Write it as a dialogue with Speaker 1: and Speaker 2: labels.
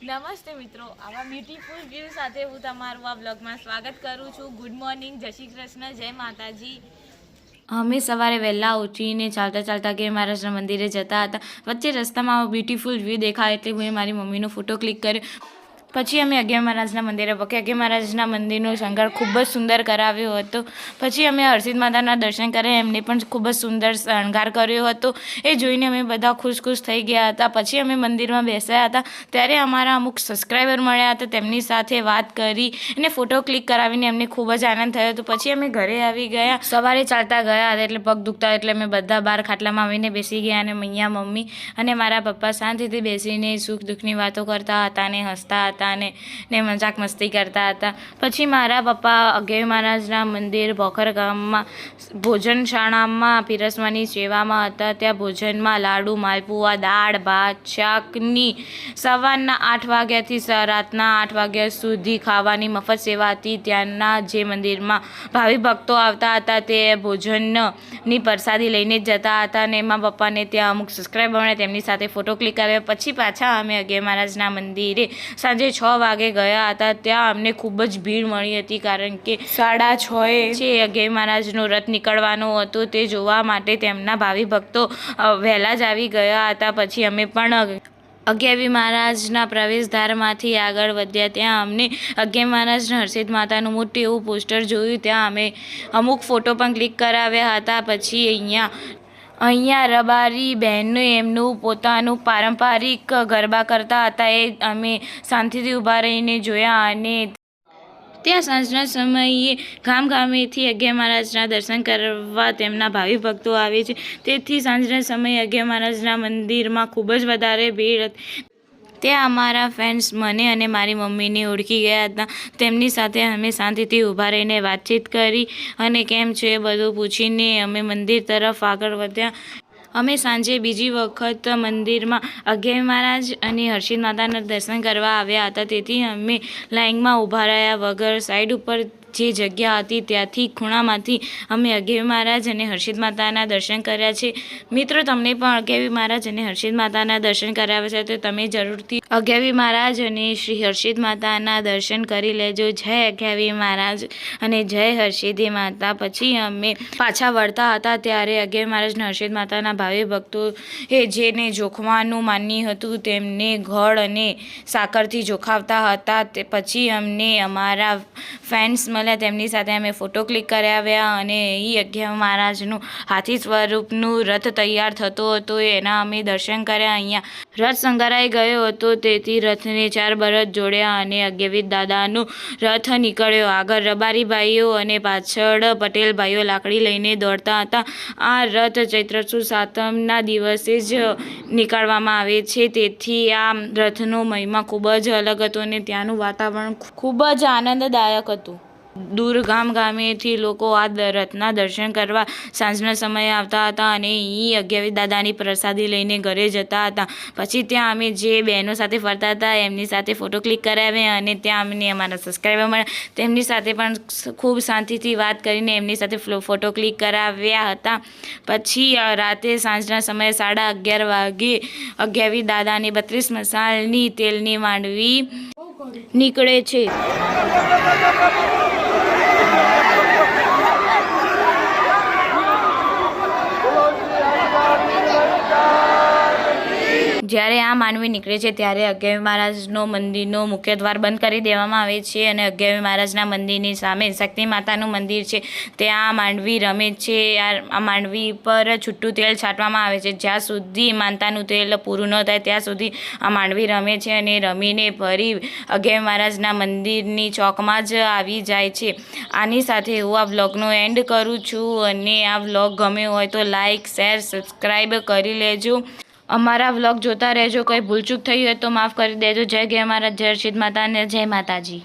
Speaker 1: નમસ્તે મિત્રો, આવા બ્યુટીફુલ વ્યૂ સાથે હું તમારું આ બ્લોગમાં સ્વાગત કરું છું। ગુડ મોર્નિંગ, જય શ્રી કૃષ્ણ, જય માતાજી। અમે સવારે વહેલા ઉઠીને ચાલતા કે મહારાજના મંદિરે જતા હતા। વચ્ચે રસ્તામાં બ્યુટીફુલ વ્યૂ દેખાય એટલે હું મારી મમ્મીનો ફોટો ક્લિક કર્યો। પછી અમે અગિયાર મહારાજના મંદિરે પહોંચ્યા। અગિયાર મહારાજના મંદિરનો શણગાર ખૂબ જ સુંદર કરાવ્યો હતો। પછી અમે હરસિદ્ધ માતાના દર્શન કર્યા, એમને પણ ખૂબ જ સુંદર શણગાર કર્યો હતો। એ જોઈને અમે બધા ખુશ થઈ ગયા હતા। પછી અમે મંદિરમાં બેસ્યા હતા ત્યારે અમારા અમુક સબસ્ક્રાઈબર મળ્યા હતા, તેમની સાથે વાત કરી અને ફોટો ક્લિક કરાવીને એમને ખૂબ જ આનંદ થયો હતો। પછી અમે ઘરે આવી ગયા। સવારે ચાલતા ગયા હતા એટલે પગ દુખતા એટલે અમે બધા બહાર ખાટલામાં આવીને બેસી ગયા અને અહીંયા મમ્મી અને મારા પપ્પા શાંતિથી બેસીને સુખ દુઃખની વાતો કરતા હતા અને હસતા હતા ને મજાક મસ્તી કરતા હતા। પછી મારા પપ્પા અગિયાર મહારાજના મંદિર ભોખર ગામમાં ભોજનશાળામાં પીરસવાની સેવામાં હતા। ત્યાં ભોજનમાં લાડુ, માલપુઆ, દાળ, ભાત, શાકની સવારના 8 વાગ્યાથી રાતના 8 વાગ્યા સુધી ખાવાની મફત સેવા હતી। ત્યાંના જે મંદિરમાં ભાવિ ભક્તો આવતા હતા તે ભોજનની પ્રસાદી લઈને જ જતા હતા અને એમાં પપ્પાને ત્યાં અમુક સબસ્ક્રાઈબર મળે તેમની સાથે ફોટો ક્લિક કર્યો। પછી પાછા અમે અગિયાર મહારાજના મંદિરે સાંજે 6 વાગે ગયા હતા। ત્યાં અમને ખૂબ જ ભીડ મળી હતી કારણ કે 6:30 છે અગિયાર મહારાજનો રથ નીકળવાનો હતો, તે જોવા માટે તેમના ભાવિ ભક્તો વહેલા જ આવી ગયા હતા। પછી અમે પણ અગિયાર મહારાજના પ્રવેશદ્વારમાંથી આગળ વધ્યા। ત્યાં અમને અગિયાર મહારાજના હરસિદ્ધ માતાનું મોટું એવું પોસ્ટર જોયું, ત્યાં અમે અમુક ફોટો પણ ક્લિક કરાવ્યા હતા। પછી અહીંયા રબારી બહેનો એમનું પોતાનું પારંપરિક ગરબા કરતા હતા, એ અમે શાંતિથી ઊભા રહીને જોયા અને ત્યાં સાંજના સમયે ગામેથી અગિયાર મહારાજના દર્શન કરવા તેમના ભાવિ ભક્તો આવે છે, તેથી સાંજના સમયે અગિયાર મહારાજના મંદિરમાં ખૂબ જ વધારે ભીડ હતી। ત્યાં અમારા ફ્રેન્ડ્સ મને અને મારી મમ્મીને ઓળખી ગયા હતા, તેમની સાથે અમે શાંતિથી ઊભા રહીને વાતચીત કરી અને કેમ છે એ બધું પૂછીને અમે મંદિર તરફ આગળ વધ્યા। અમે સાંજે બીજી વખત મંદિરમાં અગિયાર મહારાજ અને હરસિદ્ધ માતાના દર્શન કરવા આવ્યા હતા, તેથી અમે લાઇનમાં ઊભા રહ્યા વગર સાઈડ ઉપર જે જગ્યા હતી ત્યાંથી ખૂણામાંથી અમે અગિયાર મહારાજ અને હરસિદ્ધ માતાના દર્શન કર્યા છે। મિત્રો, તમને પણ અગિયાર મહારાજ અને હરસિદ્ધ માતાના દર્શન કરાવ્યા છે તો તમે જરૂરથી અગિયાર મહારાજ અને શ્રી હરસિદ્ધ માતાના દર્શન કરી લેજો। જય અગિયાર મહારાજ અને જય હરસિદ્ધ માતા। પછી અમે પાછા વળતા હતા ત્યારે અગિયાર મહારાજ અને હરસિદ્ધ માતાના ભાવિ ભક્તો જેને જોખવાનું માન્યું હતું તેમને ગોળ અને સાકરથી જોખાવતા હતા। પછી અમને અમારા ફ્રેન્ડ્સ તેમની સાથે અમે ફોટો ક્લિક કરાવ્યા અને અહીં અગિયાર મહારાજનું હાથી સ્વરૂપનું રથ તૈયાર થતો હતો, એના અમે દર્શન કર્યા। અહીંયા રથ શણગારાઈ ગયો હતો, તેથી રથને 4 બળદ જોડ્યા અને અગિયાર દાદાનો રથ નીકળ્યો। આગળ રબારી ભાઈઓ અને પાછળ પટેલ ભાઈઓ લાકડી લઈને દોડતા હતા। આ રથ ચૈત્ર સુદ સાતમના દિવસે જ નીકળવામાં આવે છે, તેથી આ રથનો મહિમા ખૂબ જ અલગ હતો અને ત્યાંનું વાતાવરણ ખૂબ જ આનંદદાયક હતું। દૂર ગામેથી લોકો આ રથના દર્શન કરવા સાંજના સમયે આવતા હતા અને અહીં અગિયાર દાદાની પ્રસાદી લઈને ઘરે જતા હતા। પછી ત્યાં અમે જે બહેનો સાથે ફરતા હતા એમની સાથે ફોટો ક્લિક કરાવ્યા અને ત્યાં અમને અમારા સબસ્ક્રાઈબર મળ્યા, તેમની સાથે પણ ખૂબ શાંતિથી વાત કરીને એમની સાથે ફોટો ક્લિક કરાવ્યા હતા। પછી રાતે સાંજના સમયે 11:30 વાગે અગિયાર દાદાની 32 મસાલની તેલની માંડવી નીકળે છે। જ્યારે આ માંડવી નીકળે છે ત્યારે અગિયાર મહારાજનો મંદિરનો મુખ્ય દ્વાર બંધ કરી દેવામાં આવે છે અને અગિયાર મહારાજના મંદિરની સામે શક્તિ માતાનું મંદિર છે, ત્યાં માંડવી રમે છે। આ માંડવી પર છૂટું તેલ છાંટવામાં આવે છે, જ્યાં સુધી માનતાનું તેલ પૂરું ન થાય ત્યાં સુધી આ માંડવી રમે છે અને રમીને ફરી અગિયાર મહારાજના મંદિરની ચોકમાં જ આવી જાય છે। આની સાથે હું આ વ્લોગનો એન્ડ કરું છું અને આ વ્લોગ ગમ્યો હોય તો લાઇક, શેર, સબસ્ક્રાઈબ કરી લેજો। અમારા વ્લોગ જોતા રહેજો। કંઈ ભૂલચૂક થઈ હોય તો માફ કરી દેજો। જય અગિયાર મહારાજ, જય હરસિદ્ધ માતા અને જય માતાજી।